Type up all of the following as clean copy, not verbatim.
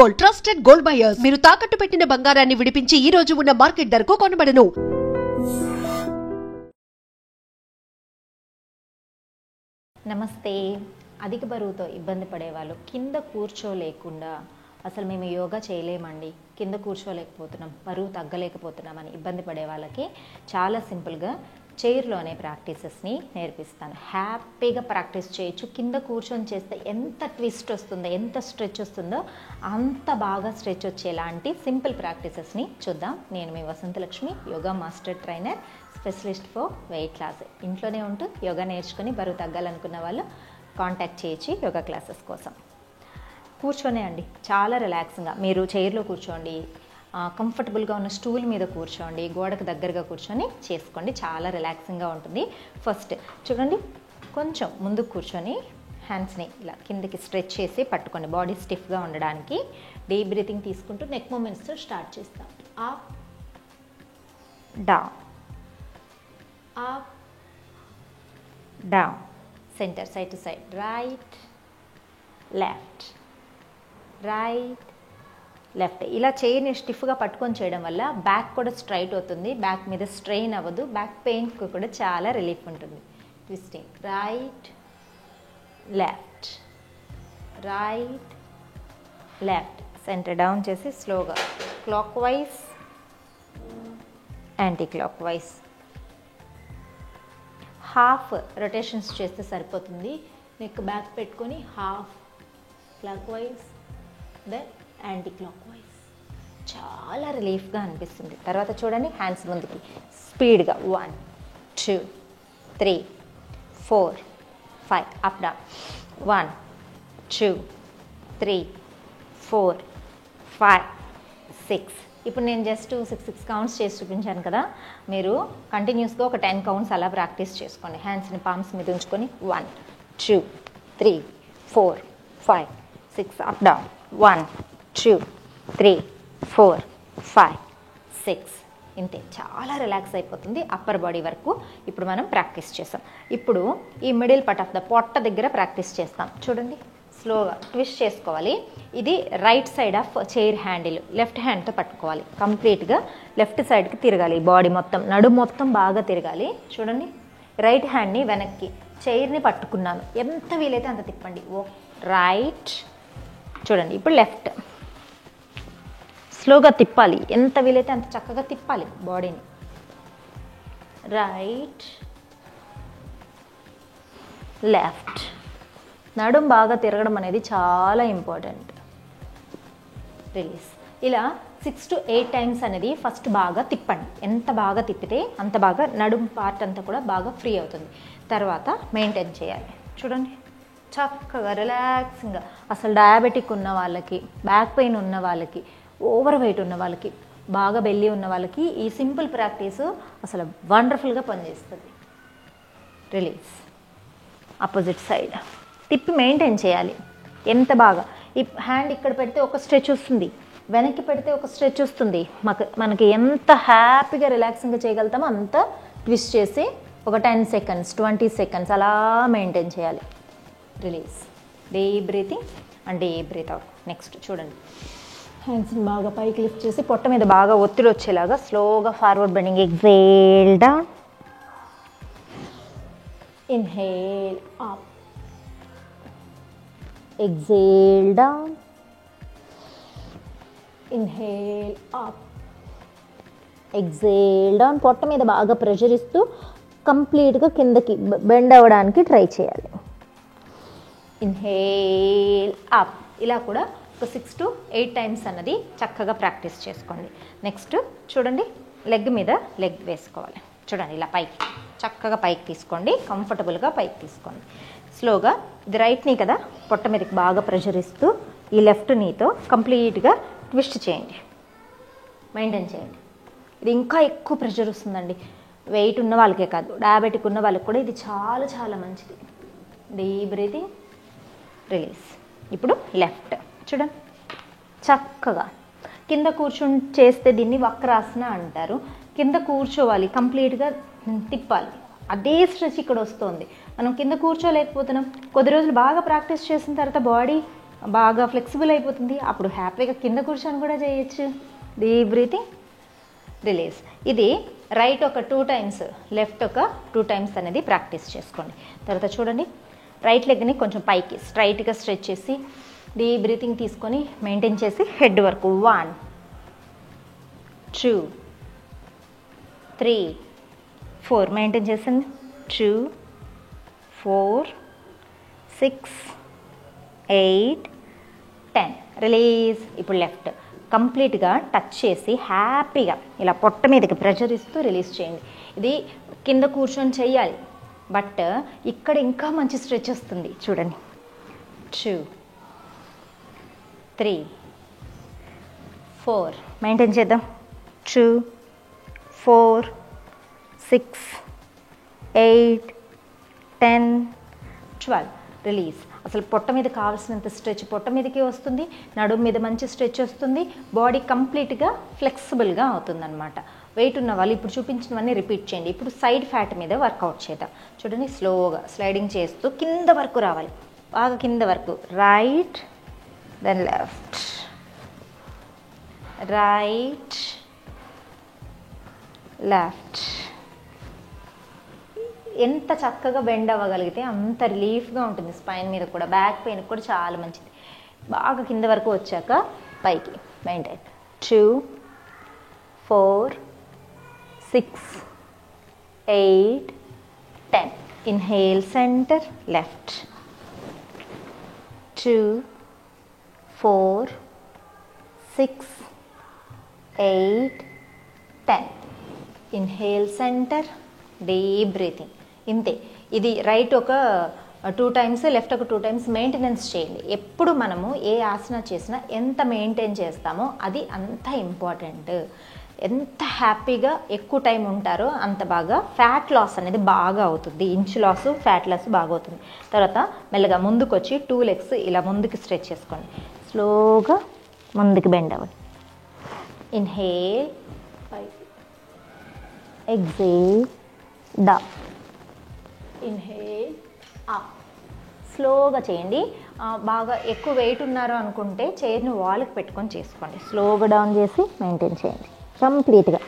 Gold trusted gold buyers. మీరు తాకట్టు పెట్టిన బంగారాన్ని విడిపించి ఈ రోజు ఉన్న మార్కెట్ ధరకు కొనబడును. నమస్తే. అధిక బరువుతో ఇబ్బంది పడేవాళ్ళు కింద కూర్చోలేకుండా అసలు మేము యోగా చేయలేమండి, కింద కూర్చోలేకపోతున్నాం, బరువు తగ్గలేకపోతున్నాం అని ఇబ్బంది పడే వాళ్ళకి చాలా సింపుల్గా చైర్లోనే ప్రాక్టీసెస్ని నేర్పిస్తాను. హ్యాపీగా ప్రాక్టీస్ చేయొచ్చు. కింద కూర్చొని చేస్తే ఎంత ట్విస్ట్ వస్తుందో, ఎంత స్ట్రెచ్ వస్తుందో అంత బాగా స్ట్రెచ్ వచ్చేలాంటి సింపుల్ ప్రాక్టీసెస్ని చూద్దాం. నేను మీ Vasanthalakshmi, yoga master trainer, specialist for weight loss. ఇంట్లోనే ఉంటూ యోగా నేర్చుకొని బరువు తగ్గాలనుకున్న వాళ్ళు కాంటాక్ట్ చేయొచ్చు యోగా క్లాసెస్ కోసం. కూర్చొనే అండి, చాలా రిలాక్స్గా మీరు చైర్లో కూర్చోండి, కంఫర్టబుల్గా ఉన్న స్టూల్ మీద కూర్చోండి, గోడకు దగ్గరగా కూర్చొని చేసుకోండి. చాలా రిలాక్సింగ్గా ఉంటుంది. ఫస్ట్ చూడండి, కొంచెం ముందుకు కూర్చొని హ్యాండ్స్ని ఇలా కిందకి స్ట్రెచ్ చేసి పట్టుకోండి, బాడీ స్టిఫ్గా ఉండడానికి. డీప్ బ్రీతింగ్ తీసుకుంటూ నెక్ మూమెంట్స్తో స్టార్ట్ చేస్తాం. Up down, up down, centre, side to side, right left, right left. ఇలా చైర్ని స్టిఫ్గా పట్టుకొని చేయడం వల్ల బ్యాక్ కూడా స్ట్రైట్ అవుతుంది, బ్యాక్ మీద స్ట్రెయిన్ అవ్వదు, బ్యాక్ పెయిన్కి కూడా చాలా రిలీఫ్ ఉంటుంది. Twisting, right left, right left, centre down చేసి స్లోగా clockwise, anticlockwise. Half rotations చేస్తే సరిపోతుంది. నెక్ బ్యాక్ పెట్టుకొని half clockwise, then anticlockwise. చాలా రిలీఫ్గా అనిపిస్తుంది. తర్వాత చూడండి, హ్యాండ్స్ ముందుకి స్పీడ్గా 1 2 3 4 5, అప్ డౌన్, 1 2 3 4 5 6. ఇప్పుడు నేను జస్ట్ 6 కౌంట్స్ చేసి చూపించాను కదా, మీరు కంటిన్యూస్గా ఒక 10 కౌంట్స్ అలా ప్రాక్టీస్ చేసుకోండి. హ్యాండ్స్ని పామ్స్ మీద ఉంచుకొని 1 2 3 4 5 6, అప్ డౌన్, 1 2 3 4 5 6. ఇంతే, చాలా రిలాక్స్ అయిపోతుంది అప్పర్ బాడీ వరకు. ఇప్పుడు మనం ప్రాక్టీస్ చేస్తాం. ఇప్పుడు ఈ మిడిల్ పార్ట్ ఆఫ్ ద పొట్ట దగ్గర ప్రాక్టీస్ చేస్తాం. చూడండి, స్లోగా ట్విస్ట్ చేసుకోవాలి. ఇది right side of chair handle, left హ్యాండ్తో పట్టుకోవాలి. కంప్లీట్గా లెఫ్ట్ సైడ్కి తిరగాలి, బాడీ మొత్తం, నడుము మొత్తం బాగా తిరగాలి. చూడండి, రైట్ హ్యాండ్ని వెనక్కి, చైర్ని పట్టుకున్నాను, ఎంత వీలైతే అంత తిప్పండి. రైట్, చూడండి ఇప్పుడు లెఫ్ట్, స్లోగా తిప్పాలి, ఎంత వీలైతే అంత చక్కగా తిప్పాలి బాడీని. రైట్ లెఫ్ట్, నడుం బాగా తిరగడం అనేది చాలా ఇంపార్టెంట్. రిలీజ్. ఇలా 6 to 8 టైమ్స్ అనేది ఫస్ట్ బాగా తిప్పండి. ఎంత బాగా తిప్పితే అంత బాగా నడుం పార్ట్ అంతా కూడా బాగా ఫ్రీ అవుతుంది. తర్వాత మెయింటైన్ చేయాలి. చూడండి, చక్కగా రిలాక్సింగ్గా. అసలు డయాబెటిక్ ఉన్న వాళ్ళకి, బ్యాక్ పెయిన్ ఉన్న వాళ్ళకి, ఓవర్ వెయిట్ ఉన్న వాళ్ళకి, బాగా బెల్లీ ఉన్న వాళ్ళకి ఈ సింపుల్ ప్రాక్టీస్ అసలు వండర్ఫుల్గా పనిచేస్తుంది. రిలీజ్. ఆపోజిట్ సైడ్ తిప్పి మెయింటైన్ చేయాలి. ఎంత బాగా, ఈ హ్యాండ్ ఇక్కడ పెడితే ఒక స్ట్రెచ్ వస్తుంది, వెనక్కి పెడితే ఒక స్ట్రెచ్ వస్తుంది. మనకి ఎంత హ్యాపీగా రిలాక్సింగ్గా చేయగలుగుతామో అంత ట్విస్ట్ చేసి ఒక 10 seconds 20 seconds అలా మెయింటైన్ చేయాలి. Release. Deep breathing and deep breath out. Next చూడండి, హ్యాండ్స్ని బాగా పైకి లిఫ్ట్ చేసి పొట్ట మీద బాగా ఒత్తిడి వచ్చేలాగా స్లోగా forward bending. Exhale down, inhale up, exhale down, inhale up, exhale down. పొట్ట మీద బాగా ప్రెషర్ ఇస్తూ కంప్లీట్గా కిందకి బెండ్ అవ్వడానికి ట్రై చేయాలి. Inhale up. ఇలా కూడా ఒక 6 to 8 టైమ్స్ అన్నది చక్కగా ప్రాక్టీస్ చేసుకోండి. నెక్స్ట్ చూడండి, లెగ్ మీద లెగ్ వేసుకోవాలి. చూడండి, ఇలా పైకి చక్కగా పైకి తీసుకోండి, కంఫర్టబుల్గా పైకి తీసుకోండి. స్లోగా, ఇది రైట్ నీ కదా, పొట్ట మీదకి బాగా ప్రెషర్ ఇస్తూ ఈ లెఫ్ట్ నీతో కంప్లీట్గా ట్విస్ట్ చేయండి, మెయింటైన్ చేయండి. ఇది ఇంకా ఎక్కువ ప్రెషర్ వస్తుందండి, వెయిట్ ఉన్న వాళ్ళకే కాదు, డయాబెటిక్ ఉన్న వాళ్ళకి కూడా ఇది చాలా చాలా మంచిది. Deep breathing, release. ఇప్పుడు లెఫ్ట్ చూడండి, చక్కగా కింద కూర్చుని చేస్తే దీన్ని వక్రాసన అంటారు. కింద కూర్చోవాలి, కంప్లీట్గా తిప్పాలి. అదే స్ట్రెచ్ ఇక్కడ వస్తుంది. మనం కింద కూర్చోలేకపోతున్నాం. కొద్ది రోజులు బాగా ప్రాక్టీస్ చేసిన తర్వాత బాడీ బాగా ఫ్లెక్సిబుల్ అయిపోతుంది. అప్పుడు హ్యాపీగా కింద కూర్చొని కూడా చేయొచ్చు. Deep breathing, release. ఇది రైట్ ఒక 2 టైమ్స్, లెఫ్ట్ ఒక 2 టైమ్స్ అనేది ప్రాక్టీస్ చేసుకోండి. తర్వాత చూడండి, రైట్ లెగ్ని కొంచెం పైకి స్ట్రైట్గా స్ట్రెచ్ చేసి డీప్ బ్రీతింగ్ తీసుకొని మెయింటైన్ చేసి హెడ్ వరకు 1 2 3 4 మెయింటైన్ చేసింది. 2 4 6 8 10 రిలీజ్. ఇప్పుడు లెఫ్ట్ కంప్లీట్గా టచ్ చేసి హ్యాపీగా ఇలా పొట్ట మీదకి ప్రెషర్ ఇస్తూ రిలీజ్ చేయండి. ఇది కింద కూర్చొని చెయ్యాలి, బట్ ఇక్కడ ఇంకా మంచి స్ట్రెచ్ వస్తుంది. చూడండి, 2 3 4 మెయింటైన్ చేద్దాం. 2 4 6 8 10 12 రిలీజ్. అసలు పొట్ట మీద కావాల్సినంత స్ట్రెచ్ పొట్ట మీదకి వస్తుంది, నడుము మీద మంచి స్ట్రెచ్ వస్తుంది, బాడీ కంప్లీట్గా ఫ్లెక్సిబుల్గా అవుతుందన్నమాట. వెయిట్ ఉన్న వాళ్ళు ఇప్పుడు చూపించినవన్నీ రిపీట్ చేయండి. ఇప్పుడు సైడ్ ఫ్యాట్ మీద వర్కౌట్ చేద్దాం. చూడండి, స్లోగా స్లైడింగ్ చేస్తూ కింద వరకు రావాలి, బాగా కింద వరకు. Right, then left, right left. ఎంత చక్కగా బెండ్ అవ్వగలిగితే అంత రిలీఫ్గా ఉంటుంది. స్పైన్ మీద కూడా, బ్యాక్ పెయిన్ కూడా చాలా మంచిది. బాగా కింద వరకు వచ్చాక పైకి maintain. 2 4 6 8 10. Inhale centre, left. 2 4 6 8 10. Inhale centre, deep breathing. ఇంతే. ఇది రైట్ ఒక 2 టైమ్స్, లెఫ్ట్ ఒక 2 టైమ్స్ మెయింటెనెన్స్ చేయండి. ఎప్పుడు మనము ఏ ఆసన చేసినా ఎంత మెయింటైన్ చేస్తామో అది అంత ఇంపార్టెంట్. ఎంత హ్యాపీగా ఎక్కువ టైం ఉంటారో అంత బాగా ఫ్యాట్ లాస్ అనేది బాగా అవుతుంది. ఇంచు లాస్, ఫ్యాట్ లాస్ బాగా అవుతుంది. తర్వాత మెల్లగా ముందుకు వచ్చి 2 లెగ్స్ ఇలా ముందుకు స్ట్రెచ్ చేసుకోండి. స్లోగా ముందుకు బెండ్ అవ్వండి. Inhale, exhale, down, inhale, up. స్లోగా చేయండి. బాగా ఎక్కువ వెయిట్ ఉన్నారు అనుకుంటే చైర్ని వాల్కి పెట్టుకొని చేసుకోండి. స్లోగా డౌన్ చేసి మెయింటైన్ చేయండి కంప్లీట్గా.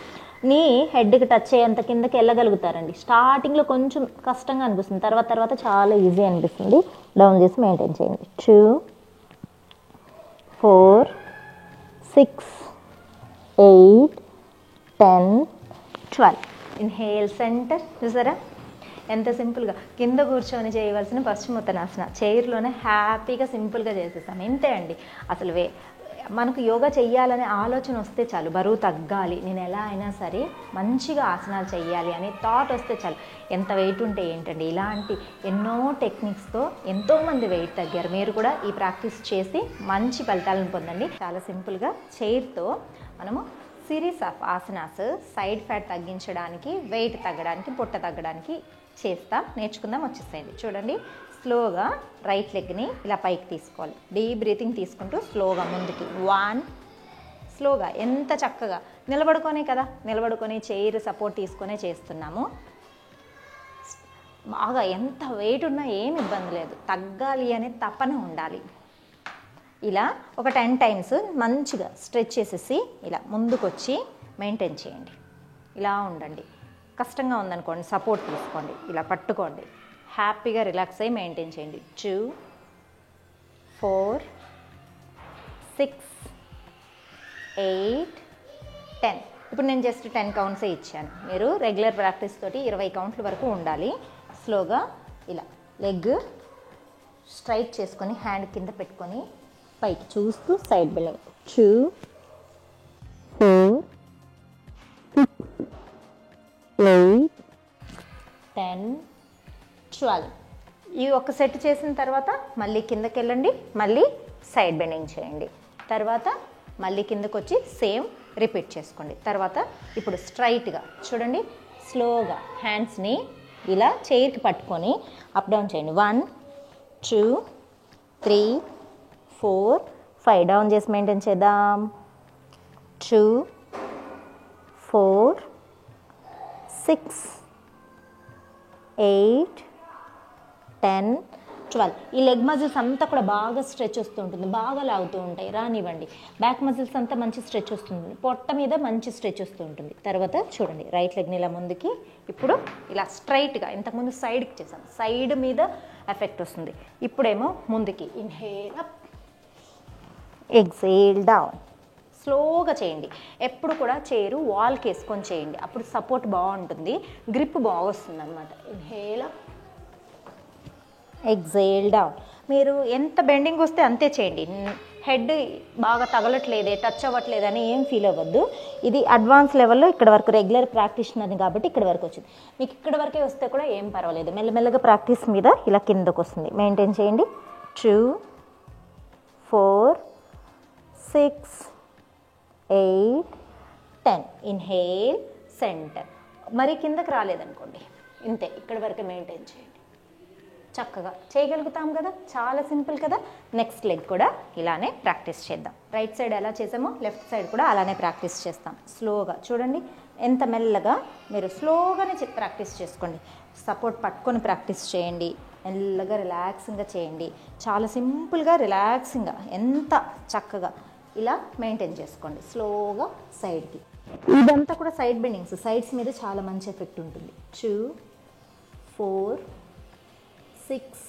నీ హెడ్కి టచ్ అయ్యేంత కిందకి వెళ్ళగలుగుతారండి. స్టార్టింగ్లో కొంచెం కష్టంగా అనిపిస్తుంది, తర్వాత తర్వాత చాలా ఈజీ అనిపిస్తుంది. డౌన్ చేసి మెయింటైన్ చేయండి. 2 4 6 8 10 12. Inhale centre. చూసారా ఎంత సింపుల్గా కింద కూర్చొని చేయవలసిన పశ్చిమోత్తనాసన చైర్లోనే హ్యాపీగా సింపుల్గా చేసేసాం. ఇంతే అండి. అసలు మనకు యోగా చెయ్యాలనే ఆలోచన వస్తే చాలు, బరువు తగ్గాలి, నేను ఎలా అయినా సరే మంచిగా ఆసనాలు చెయ్యాలి అనే థాట్ వస్తే చాలు. ఎంత వెయిట్ ఉంటే ఏంటండి, ఇలాంటి ఎన్నో టెక్నిక్స్తో ఎంతోమంది వెయిట్ తగ్గారు. మీరు కూడా ఈ ప్రాక్టీస్ చేసి మంచి ఫలితాలను పొందండి. చాలా సింపుల్గా చైర్తో మనము series of asanas side fat తగ్గించడానికి, వెయిట్ తగ్గడానికి, పొట్ట తగ్గడానికి చేస్తాం. నేర్చుకుందాం, వచ్చేసేయండి. చూడండి, స్లోగా రైట్ లెగ్ని ఇలా పైకి తీసుకోవాలి. డీప్ బ్రీతింగ్ తీసుకుంటూ స్లోగా ముందుకి. 1 స్లోగా. ఎంత చక్కగా నిలబడుకొనే కదా, నిలబడుకొని చైర్ సపోర్ట్ తీసుకొనే చేస్తున్నాము. బాగా ఎంత వెయిట్ ఉన్నా ఏమి ఇబ్బంది లేదు, తగ్గాలి అనే తపన ఉండాలి. ఇలా ఒక 10 టైమ్స్ మంచిగా స్ట్రెచ్ చేసేసి ఇలా ముందుకు వచ్చి మెయింటైన్ చేయండి. ఇలా ఉండండి. కష్టంగా ఉందనుకోండి సపోర్ట్ తీసుకోండి, ఇలా పట్టుకోండి. హ్యాపీగా రిలాక్స్ అయ్యి మెయింటైన్ చేయండి. 2 4 6 8 10. ఇప్పుడు నేను జస్ట్ 10 కౌంట్సే ఇచ్చాను. మీరు రెగ్యులర్ ప్రాక్టీస్ తోటి 20 కౌంట్ల వరకు ఉండాలి. స్లోగా ఇలా లెగ్ స్ట్రైట్ చేసుకొని హ్యాండ్ కింద పెట్టుకొని పైకి చూస్తూ సైడ్ బెండ్. 2 4 6 8 10 12. ఈ ఒక సెట్ చేసిన తర్వాత మళ్ళీ కిందకి వెళ్ళండి, మళ్ళీ సైడ్ బెండింగ్ చేయండి. తర్వాత మళ్ళీ కిందకు వచ్చి సేమ్ రిపీట్ చేసుకోండి. తర్వాత ఇప్పుడు స్ట్రైట్గా చూడండి, స్లోగా హ్యాండ్స్ని ఇలా చైర్కి పట్టుకొని అప్ డౌన్ చేయండి. 1 2 3 4 5. డౌన్ చేసి మెయింటైన్ చేద్దాం. 2 4 6 8 10 12. ఈ లెగ్ మజిల్స్ అంతా కూడా బాగా స్ట్రెచ్ వస్తూ ఉంటుంది, బాగా లాగుతూ ఉంటాయి, రానివ్వండి. బ్యాక్ మజిల్స్ అంతా మంచి స్ట్రెచ్ వస్తుంది, పొట్ట మీద మంచి స్ట్రెచ్ వస్తూ ఉంటుంది. తర్వాత చూడండి రైట్ లెగ్ని ఇలా ముందుకి, ఇప్పుడు ఇలా స్ట్రైట్గా, ఇంతకుముందు సైడ్కి చేసాం, సైడ్ మీద ఎఫెక్ట్ వస్తుంది. ఇప్పుడేమో ముందుకి, ఇన్హేల్ అప్, ఎక్సేల్ డౌన్. స్లోగా చేయండి. ఎప్పుడు కూడా చైరు వాల్కి వేసుకొని చేయండి, అప్పుడు సపోర్ట్ బాగుంటుంది, గ్రిప్ బాగా వస్తుంది అనమాట. Inhale up, exhale down. మీరు ఎంత బెండింగ్ వస్తే అంతే చేయండి. హెడ్ బాగా తగలట్లేదే, టచ్ అవ్వట్లేదని ఏం ఫీల్ అవ్వద్దు. ఇది అడ్వాన్స్ లెవెల్లో ఇక్కడ వరకు రెగ్యులర్ ప్రాక్టీషనర్ కాబట్టి ఇక్కడ వరకు వచ్చింది. మీకు ఇక్కడ వరకే వస్తే కూడా ఏం పర్వాలేదు, మెల్లమెల్లగా ప్రాక్టీస్ మీద ఇలా కిందకు వస్తుంది. మెయింటైన్ చేయండి. 2 4 6 8 10. Inhale, centre. మరి కిందకి రాలేదనుకోండి, ఇంతే, ఇక్కడ వరకు మెయింటైన్ చేయండి. చక్కగా చేయగలుగుతాం కదా, చాలా సింపుల్ కదా. నెక్స్ట్ లెగ్ కూడా ఇలానే ప్రాక్టీస్ చేద్దాం. రైట్ సైడ్ ఎలా చేసామో లెఫ్ట్ సైడ్ కూడా అలానే ప్రాక్టీస్ చేస్తాం. స్లోగా చూడండి, ఎంత మెల్లగా మీరు స్లోగానే ప్రాక్టీస్ చేసుకోండి. సపోర్ట్ పట్టుకొని ప్రాక్టీస్ చేయండి, మెల్లగా రిలాక్సింగ్గా చేయండి. చాలా సింపుల్గా రిలాక్సింగ్గా ఎంత చక్కగా ఇలా మెయింటైన్ చేసుకోండి. స్లోగా సైడ్కి, ఇదంతా కూడా సైడ్ బెండింగ్స్, సైడ్స్ మీద చాలా మంచి ఎఫెక్ట్ ఉంటుంది. 2 4 6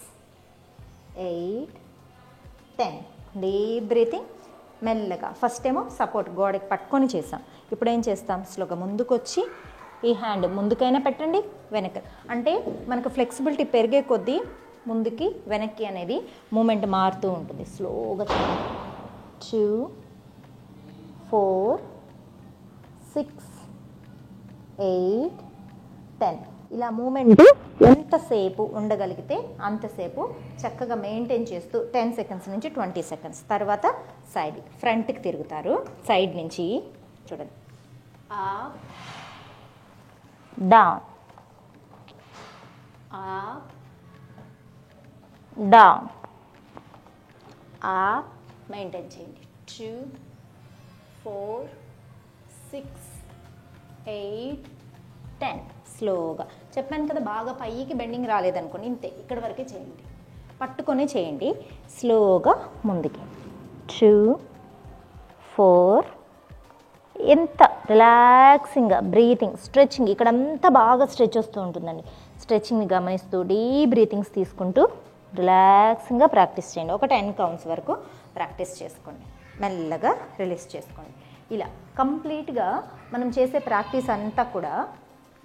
8 10. Deep breathing. మెల్లగా ఫస్ట్ ఏమో సపోర్ట్ గోడకి పట్టుకొని చేసాం, ఇప్పుడు ఏం చేస్తాం, స్లోగా ముందుకు వచ్చి ఈ హ్యాండ్ ముందుకైనా పెట్టండి, వెనక, అంటే మనకు ఫ్లెక్సిబిలిటీ పెరిగే కొద్దీ ముందుకి వెనక్కి అనేది మూమెంట్ మారుతూ ఉంటుంది. స్లోగా 2 4 6 8 10. ఇలా మూమెంట్ ఎంతసేపు ఉండగలిగితే అంతసేపు చక్కగా మెయింటైన్ చేస్తూ 10 సెకండ్స్ నుంచి 20 సెకండ్స్ తర్వాత సైడ్ ఫ్రంట్కి తిరుగుతారు. సైడ్ నుంచి చూడండి, up down, up down, up. Maintain చేయండి. 2 4 6 8 10. స్లోగా చెప్పాను కదా, బాగా పైకి బెండింగ్ రాలేదనుకోండి, ఇంతే, ఇక్కడ వరకే చేయండి, పట్టుకొని చేయండి. స్లోగా ముందుకి 2 4. ఎంత రిలాక్సింగ్గా బ్రీతింగ్, స్ట్రెచ్చింగ్, ఇక్కడంతా బాగా స్ట్రెచ్ వస్తూ ఉంటుందండి. స్ట్రెచ్చింగ్ని గమనిస్తూ డీప్ బ్రీతింగ్స్ తీసుకుంటూ రిలాక్సింగ్గా ప్రాక్టీస్ చేయండి. ఒక 10 కౌంట్స్ వరకు ప్రాక్టీస్ చేసుకోండి, మెల్లగా రిలీజ్ చేసుకోండి. ఇలా కంప్లీట్గా మనం చేసే ప్రాక్టీస్ అంతా కూడా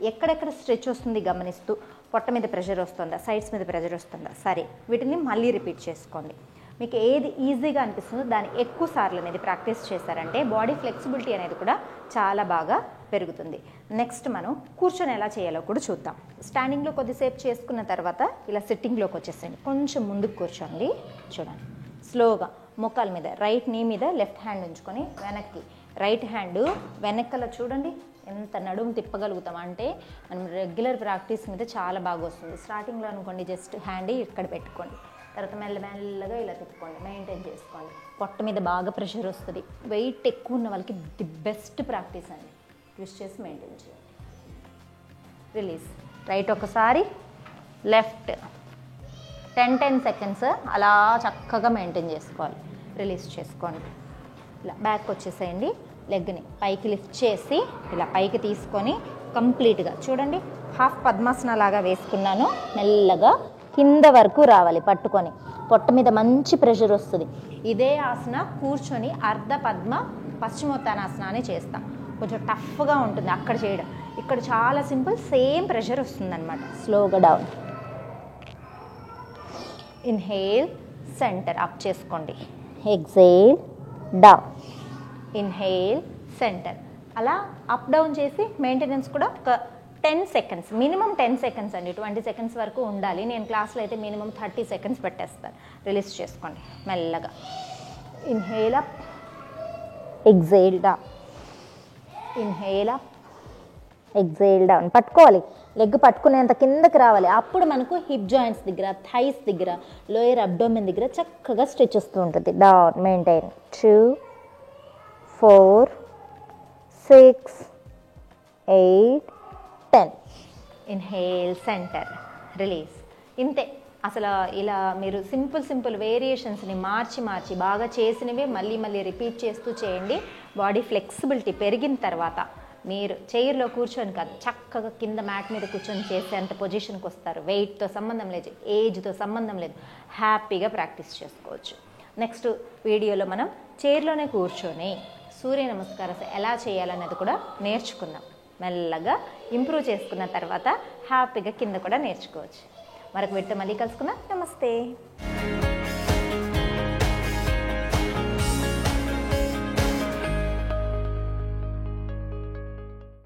ఎక్కడెక్కడ స్ట్రెచ్ వస్తుంది గమనిస్తూ, పొట్ట మీద ప్రెషర్ వస్తుందా, సైడ్స్ మీద ప్రెషర్ వస్తుందా, సరే, వీటిని మళ్ళీ రిపీట్ చేసుకోండి. మీకు ఏది ఈజీగా అనిపిస్తుందో దాన్ని ఎక్కువ సార్లు అనేది ప్రాక్టీస్ చేశారంటే బాడీ ఫ్లెక్సిబిలిటీ అనేది కూడా చాలా బాగా పెరుగుతుంది. నెక్స్ట్ మనం కూర్చొని ఎలా చేయాలో కూడా చూద్దాం. స్టాండింగ్లో కొద్దిసేపు చేసుకున్న తర్వాత ఇలా సిట్టింగ్లోకి వచ్చేసేయండి, కొంచెం ముందుకు కూర్చోండి. చూడండి, స్లోగా మోకాల మీద రైట్ నీ మీద లెఫ్ట్ హ్యాండ్ ఉంచుకొని వెనక్కి, రైట్ హ్యాండ్ వెనక్కల చూడండి, ఎంత నడుము తిప్పగలుగుతాం అంటే మనం రెగ్యులర్ ప్రాక్టీస్ మీద చాలా బాగా వస్తుంది. స్టార్టింగ్లో అనుకోండి జస్ట్ హ్యాండ్ ఇక్కడ పెట్టుకోండి, తర్వాత మెల్లగా ఇలా తిప్పుకోండి, మెయింటైన్ చేసుకోండి. పొట్ట మీద బాగా ప్రెషర్ వస్తుంది. వెయిట్ ఎక్కువ ఉన్న వాళ్ళకి ది బెస్ట్ ప్రాక్టీస్ అండి, యూస్ చేసి మెయింటైన్ చేయండి. రిలీజ్. రైట్ ఒకసారి, లెఫ్ట్ 10 సెకండ్స్ అలా చక్కగా మెయింటైన్ చేసుకోవాలి. రిలీజ్ చేసుకోండి. ఇలా బ్యాక్ వచ్చేసేయండి, లెగ్ని పైకి లిఫ్ట్ చేసి ఇలా పైకి తీసుకొని కంప్లీట్గా చూడండి, హాఫ్ పద్మాసన లాగా వేసుకున్నాను. మెల్లగా కింద వరకు రావాలి పట్టుకొని, పొట్ట మీద మంచి ప్రెషర్ వస్తుంది. ఇదే ఆసన కూర్చొని అర్ధ పద్మ పశ్చిమోత్తానాసన అని చేస్తాం, కొంచెం టఫ్గా ఉంటుంది అక్కడ చేయడం. ఇక్కడ చాలా సింపుల్, సేమ్ ప్రెషర్ వస్తుంది అనమాట. స్లోగా డౌన్, ఇన్హేల్, సెంటర్ అప్ చేసుకోండి, ఎక్సేల్ డౌన్, ఇన్హేల్, సెంటర్. అలా అప్ డౌన్ చేసి మెయింటెనెన్స్ కూడా ఒక 10 సెకండ్స్, మినిమం 10 సెకండ్స్ అండి, 20 సెకండ్స్ వరకు ఉండాలి. నేను క్లాస్లో అయితే మినిమం 30 సెకండ్స్ పెట్టేస్తాను. రిలీజ్ చేసుకోండి మెల్లగా. Inhale up, exhale down, inhale up, exhale down. పట్టుకోవాలి, లెగ్ పట్టుకునేంత కిందకి రావాలి. అప్పుడు మనకు హిప్ జాయింట్స్ దగ్గర, థైస్ దగ్గర, లోయర్ అబ్డోమెన్ దగ్గర చక్కగా స్ట్రెచ్ వస్తూ ఉంటుంది. Down, maintain. 2 4 6 8 10. Inhale, centre, release. ఇంతే, అసలు ఇలా మీరు సింపుల్ వేరియేషన్స్ని మార్చి బాగా చేసినవే మళ్ళీ రిపీట్ చేస్తూ చేయండి. బాడీ ఫ్లెక్సిబిలిటీ పెరిగిన తర్వాత మీరు చైర్లో కూర్చొని కాదు, చక్కగా కింద మ్యాట్ మీద కూర్చొని చేసేంత పొజిషన్కి వస్తారు. వెయిట్తో సంబంధం లేదు, ఏజ్తో సంబంధం లేదు, హ్యాపీగా ప్రాక్టీస్ చేసుకోవచ్చు. నెక్స్ట్ వీడియోలో మనం చైర్లోనే కూర్చొని సూర్య నమస్కారాలు ఎలా చేయాలనేది కూడా నేర్చుకుందాం. మెల్లగా ఇంప్రూవ్ చేసుకున్న తర్వాత హ్యాపీగా కింద కూడా నేర్చుకోవచ్చు. మరొక వీడియోతో మళ్ళీ కలుసుకుందాం. నమస్తే.